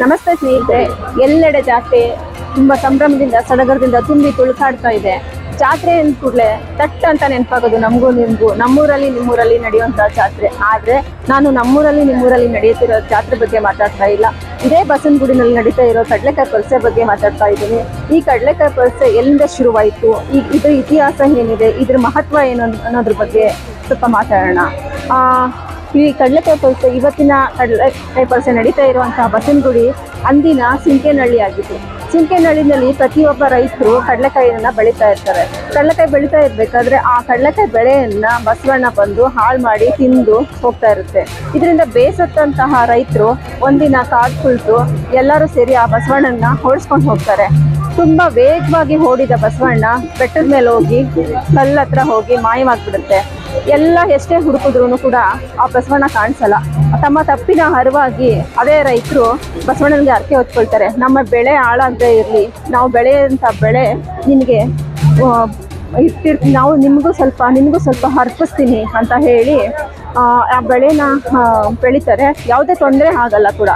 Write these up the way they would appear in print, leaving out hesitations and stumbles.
ನಮಸ್ತೆ ಸ್ನೇಹಿತರೆ, ಎಲ್ಲೆಡೆ ಜಾತ್ರೆ ತುಂಬಾ ಸಂಭ್ರಮದಿಂದ ಸಡಗರದಿಂದ ತುಂಬಿ ತುಳುಕಾಡ್ತಾ ಇದೆ. ಜಾತ್ರೆ ಅಂದ ಕೂಡಲೇ ತಟ್ಟ ಅಂತ ನೆನಪಾಗೋದು ನಮಗೂ ನಿಮಗೂ, ನಮ್ಮೂರಲ್ಲಿ ನಿಮ್ಮೂರಲ್ಲಿ ನಡೆಯುವಂಥ ಜಾತ್ರೆ. ಆದರೆ ನಾನು ನಮ್ಮೂರಲ್ಲಿ ನಿಮ್ಮೂರಲ್ಲಿ ನಡೆಯುತ್ತಿರೋ ಜಾತ್ರೆ ಬಗ್ಗೆ ಮಾತಾಡ್ತಾ ಇಲ್ಲ. ಇದೇ ಬಸವನಗುಡಿನಲ್ಲಿ ನಡೀತಾ ಇರೋ ಕಡಲೆಕಾಯಿ ಪಲ್ಸೆ ಬಗ್ಗೆ ಮಾತಾಡ್ತಾ ಇದ್ದೀನಿ. ಈ ಕಡಲೆಕಾಯಿ ಪಲ್ಸೆ ಎಲ್ಲಿಂದ ಶುರುವಾಯಿತು, ಇದ್ರ ಇತಿಹಾಸ ಏನಿದೆ, ಇದ್ರ ಮಹತ್ವ ಏನು ಅನ್ನೋದ್ರ ಬಗ್ಗೆ ಸ್ವಲ್ಪ ಮಾತಾಡೋಣ. ಈ ಕಡಲೆಕಾಯಿ ಪಲ್ಸೆ, ಇವತ್ತಿನ ಕಡಲೆಕಾಯಿ ಪಲ್ಸೆ ನಡೀತಾ ಇರುವಂತಹ ಬಸವನಗುಡಿ ಅಂದಿನ ಸಿಂಕೇನಹಳ್ಳಿ ಆಗಿತ್ತು. ಸಿಂಕೇನಹಳ್ಳಿನಲ್ಲಿ ಪ್ರತಿಯೊಬ್ಬ ರೈತರು ಕಡಲೆಕಾಯಿಯನ್ನ ಬೆಳೀತಾ ಇರ್ತಾರೆ. ಕಡಲೆಕಾಯಿ ಬೆಳೀತಾ ಇರ್ಬೇಕಾದ್ರೆ ಆ ಕಡಲೆಕಾಯಿ ಬೆಳೆಯನ್ನ ಬಸವಣ್ಣ ಬಂದು ಹಾಳು ಮಾಡಿ ತಿಂದು ಹೋಗ್ತಾ ಇರುತ್ತೆ. ಇದರಿಂದ ಬೇಸತ್ತಂತಹ ರೈತರು ಒಂದಿನ ಕಾಡು ಕುಳಿತು ಎಲ್ಲರೂ ಸೇರಿ ಆ ಬಸವಣ್ಣನ ಓಡಿಸ್ಕೊಂಡು ಹೋಗ್ತಾರೆ. ತುಂಬ ವೇಗವಾಗಿ ಓಡಿದ ಬಸವಣ್ಣ ಬೆಟ್ಟದ ಮೇಲೆ ಹೋಗಿ ಕಲ್ಲ ಹತ್ರ ಹೋಗಿ ಮಾಯವಾಗ್ಬಿಡುತ್ತೆ. ಎಲ್ಲ ಎಷ್ಟೇ ಹುಡುಕಿದ್ರು ಕೂಡ ಆ ಬಸವಣ್ಣ ಕಾಣಿಸಲ್ಲ. ತಮ್ಮ ತಪ್ಪಿನ ಅರಿವಾಗಿ ಅದೇ ರೈತರು ಬಸವಣ್ಣನಿಗೆ ಅರ್ಕೆ ಹೊತ್ಕೊಳ್ತಾರೆ. ನಮ್ಮ ಬೆಳೆ ಹಾಳಾಗದೇ ಇರಲಿ, ನಾವು ಬೆಳೆಯುವಂಥ ಬೆಳೆ ನಿನಗೆ ನಾವು ನಿಮಗೂ ಸ್ವಲ್ಪ ಅರ್ಪಿಸ್ತೀನಿ ಅಂತ ಹೇಳಿ ಆ ಬೆಳೆನ ಬೆಳೀತಾರೆ. ಯಾವುದೇ ತೊಂದರೆ ಆಗಲ್ಲ ಕೂಡ.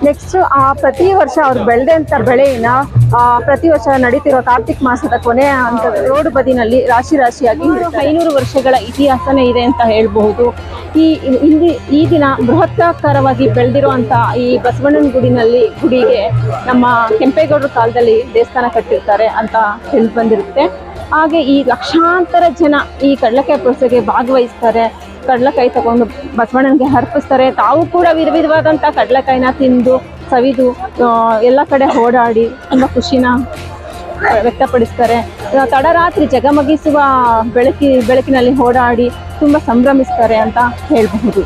ನೆಕ್ಸ್ಟ್ ಪ್ರತಿ ವರ್ಷ ಅವ್ರು ಬೆಳೆದಂಥ ಬೆಳೆಯನ್ನು ಪ್ರತಿ ವರ್ಷ ನಡೀತಿರೋ ಕಾರ್ತಿಕ್ ಮಾಸದ ಕೊನೆಯ ಅಂತ ರೋಡ್ ಬದಿನಲ್ಲಿ ರಾಶಿಯಾಗಿ 500 ವರ್ಷಗಳ ಇತಿಹಾಸನೇ ಇದೆ ಅಂತ ಹೇಳ್ಬಹುದು. ಈ ದಿನ ಬೃಹತ್ತಾಕಾರವಾಗಿ ಬೆಳೆದಿರುವಂಥ ಈ ಬಸವಣ್ಣನ ಗುಡಿಗೆ ನಮ್ಮ ಕೆಂಪೇಗೌಡರ ಕಾಲದಲ್ಲಿ ದೇವಸ್ಥಾನ ಕಟ್ಟಿರ್ತಾರೆ ಅಂತ ತಿಳಿದು ಬಂದಿರುತ್ತೆ. ಹಾಗೆ ಈ ಲಕ್ಷಾಂತರ ಜನ ಈ ಕಡಲೆಕಾಯಿ ಪಲ್ಸೆಗೆ ಭಾಗವಹಿಸ್ತಾರೆ. ಕಡಲೆಕಾಯಿ ತಗೊಂಡು ಬಸವಣ್ಣನಿಗೆ ಅರ್ಪಿಸ್ತಾರೆ. ತಾವು ಕೂಡ ವಿಧವಾದಂಥ ಕಡಲೆಕಾಯಿನ ತಿಂದು ಸವಿದು ಎಲ್ಲ ಕಡೆ ಓಡಾಡಿ ತುಂಬ ಖುಷಿನ ವ್ಯಕ್ತಪಡಿಸ್ತಾರೆ. ತಡರಾತ್ರಿ ಜಗಮಗಿಸುವ ಬೆಳಕಿನಲ್ಲಿ ಓಡಾಡಿ ತುಂಬ ಸಂಭ್ರಮಿಸ್ತಾರೆ ಅಂತ ಹೇಳಬಹುದು.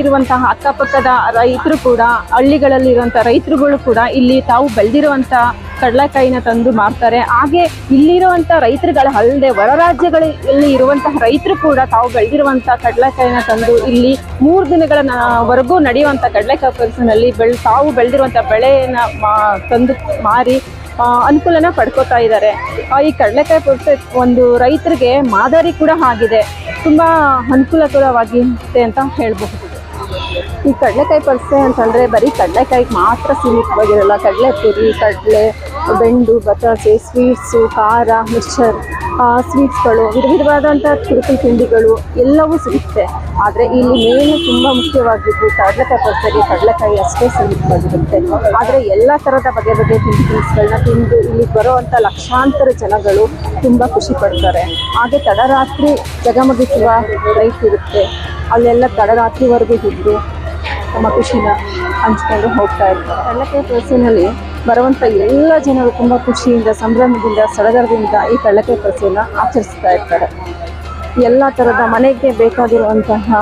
ಇರುವಂತಹ ಅಕ್ಕಪಕ್ಕದ ರೈತರು ಕೂಡ, ಹಳ್ಳಿಗಳಲ್ಲಿರುವಂಥ ರೈತರುಗಳು ಕೂಡ ಇಲ್ಲಿ ತಾವು ಬೆಳೆದಿರುವಂಥ ಕಡಲೆಕಾಯಿನ ತಂದು ಮಾರ್ತಾರೆ. ಹಾಗೆ ಇಲ್ಲಿರುವಂಥ ರೈತರುಗಳ ಅಲ್ಲದೆ ಹೊರ ರಾಜ್ಯಗಳಲ್ಲಿ ಇರುವಂತಹ ರೈತರು ಕೂಡ ತಾವು ಬೆಳೆದಿರುವಂಥ ಕಡಲೆಕಾಯಿನ ತಂದು ಇಲ್ಲಿ 3 ದಿನಗಳವರೆಗೂ ನಡೆಯುವಂಥ ಕಡಲೆಕಾಯಿ ಪಲ್ಸೆನಲ್ಲಿ ತಾವು ಬೆಳೆದಿರುವಂಥ ಬೆಳೆಯನ್ನು ತಂದು ಮಾರಿ ಅನುಕೂಲನ ಪಡ್ಕೋತಾ ಇದ್ದಾರೆ. ಈ ಕಡಲೆಕಾಯಿ ಪಲ್ಸೆ ಒಂದು ರೈತರಿಗೆ ಮಾದರಿ ಕೂಡ ಆಗಿದೆ. ತುಂಬ ಅನುಕೂಲಕರವಾಗಿದೆ ಅಂತ ಹೇಳಬಹುದು. ಈ ಕಡಲೆಕಾಯಿ ಪಲ್ಸೆ ಅಂತಂದರೆ ಬರೀ ಕಡಲೆಕಾಯಿಗೆ ಮಾತ್ರ ಸೀಮಿತವಾಗಿರಲ್ಲ. ಕಡಲೆಪುರಿ, ಕಡಲೆ, ಬೆಂಡು, ಬಟಾಟೆ, ಸ್ವೀಟ್ಸು, ಖಾರ, ಮಿಕ್ಸ್ಚರ್, ಸ್ವೀಟ್ಸ್ಗಳು, ವಿಧವಾದಂಥ ಕುರುಕುಲು ತಿಂಡಿಗಳು ಎಲ್ಲವೂ ಸಿಗುತ್ತೆ. ಆದರೆ ಇಲ್ಲಿ ಮೇನು ತುಂಬ ಮುಖ್ಯವಾಗಿದ್ದು ಕಡಲೆಕಾಯಿ ಪಲ್ಸೆಗೆ ಕಡಲೆಕಾಯಿ ಅಷ್ಟೇ ಸೀಮಿತವಾಗಿರುತ್ತೆ. ಆದರೆ ಎಲ್ಲ ಥರದ ಬಗೆ ತಿನಿಸುಗಳನ್ನ ತಿಂದು ಇಲ್ಲಿ ಬರೋವಂಥ ಲಕ್ಷಾಂತರ ಜನಗಳು ತುಂಬ ಖುಷಿ ಪಡ್ತಾರೆ. ಹಾಗೆ ತಡರಾತ್ರಿ ಜಗಮಗಿಸುವ ಲೈಟ್ ಇರುತ್ತೆ. ಅಲ್ಲೆಲ್ಲ ತಡರಾತ್ರಿವರೆಗೂ ಇದ್ದು ನಮ್ಮ ಖುಷಿನ ಹಂಚ್ಕೊಂಡು ಹೋಗ್ತಾ ಇರ್ತಾರೆ. ಕಡಲೆಕಾಯಿ ಪಲ್ಸೆನಲ್ಲಿ ಬರುವಂಥ ಎಲ್ಲ ಜನರು ತುಂಬ ಖುಷಿಯಿಂದ, ಸಂಭ್ರಮದಿಂದ, ಸಡಗರದಿಂದ ಈ ಕಡಲೆಕಾಯಿ ಪಲ್ಸೆಯನ್ನು ಆಚರಿಸ್ತಾ ಇರ್ತಾರೆ. ಎಲ್ಲ ಥರದ ಮನೆಗೆ ಬೇಕಾಗಿರುವಂತಹ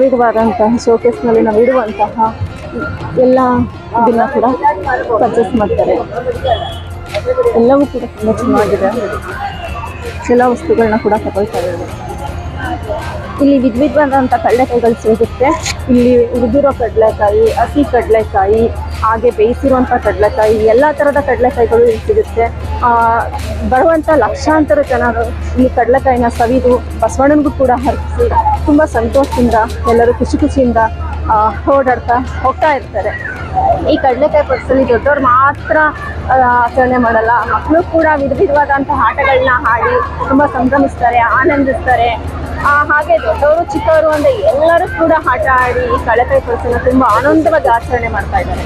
ವಿಧವಾದಂತಹ ಶೋಕೇಸ್ನಲ್ಲಿ ನಾವು ಇಡುವಂತಹ ಎಲ್ಲ ಇದನ್ನು ಕೂಡ ಪರ್ಚೇಸ್ ಮಾಡ್ತಾರೆ. ಎಲ್ಲವೂ ಕೂಡ ತುಂಬ ಚೆನ್ನಾಗಿದೆ. ಎಲ್ಲ ವಸ್ತುಗಳನ್ನ ಕೂಡ ತಗೊಳ್ತಾರೆ. ಇಲ್ಲಿ ವಿಧವಾದಂಥ ಕಡಲೆಕಾಯಿಗಳು ಸಿಗುತ್ತೆ. ಇಲ್ಲಿ ಉದುರೋ ಕಡಲೆಕಾಯಿ, ಹಸಿ ಕಡಲೆಕಾಯಿ, ಹಾಗೆ ಬೇಯಿಸಿರುವಂಥ ಕಡಲೆಕಾಯಿ, ಎಲ್ಲ ಥರದ ಕಡಲೆಕಾಯಿಗಳು ಇಲ್ಲಿ ಸಿಗುತ್ತೆ. ಬರುವಂಥ ಲಕ್ಷಾಂತರ ಜನರು ಈ ಕಡಲೆಕಾಯಿನ ಸವಿದು ಬಸವಣ್ಣನಿಗೂ ಕೂಡ ಅರ್ಪಿಸಿ ತುಂಬ ಸಂತೋಷದಿಂದ ಎಲ್ಲರೂ ಖುಷಿಯಿಂದ ಓಡಾಡ್ತಾ ಹೋಗ್ತಾ ಇರ್ತಾರೆ. ಈ ಕಡಲೆಕಾಯಿ ಪಲ್ಸಲ್ಲಿ ದೊಡ್ಡವ್ರು ಮಾತ್ರ ಆಚರಣೆ ಮಾಡಲ್ಲ, ಮಕ್ಕಳು ಕೂಡ ವಿಧವಾದಂಥ ಆಟಗಳನ್ನ ಆಡಿ ತುಂಬ ಸಂಭ್ರಮಿಸ್ತಾರೆ, ಆನಂದಿಸ್ತಾರೆ. ಹಾಗೆ ದೊಡ್ಡವರು ಚಿಕ್ಕವರು ಅಂದರೆ ಎಲ್ಲರೂ ಕೂಡ ಆಟ ಆಡಿ ಈ ಕಡಲೆಕಾಯಿ ಪಲ್ಸೆನ ತುಂಬ ಆನಂದವಾಗಿ ಆಚರಣೆ ಮಾಡ್ತಾ ಇದ್ದಾರೆ.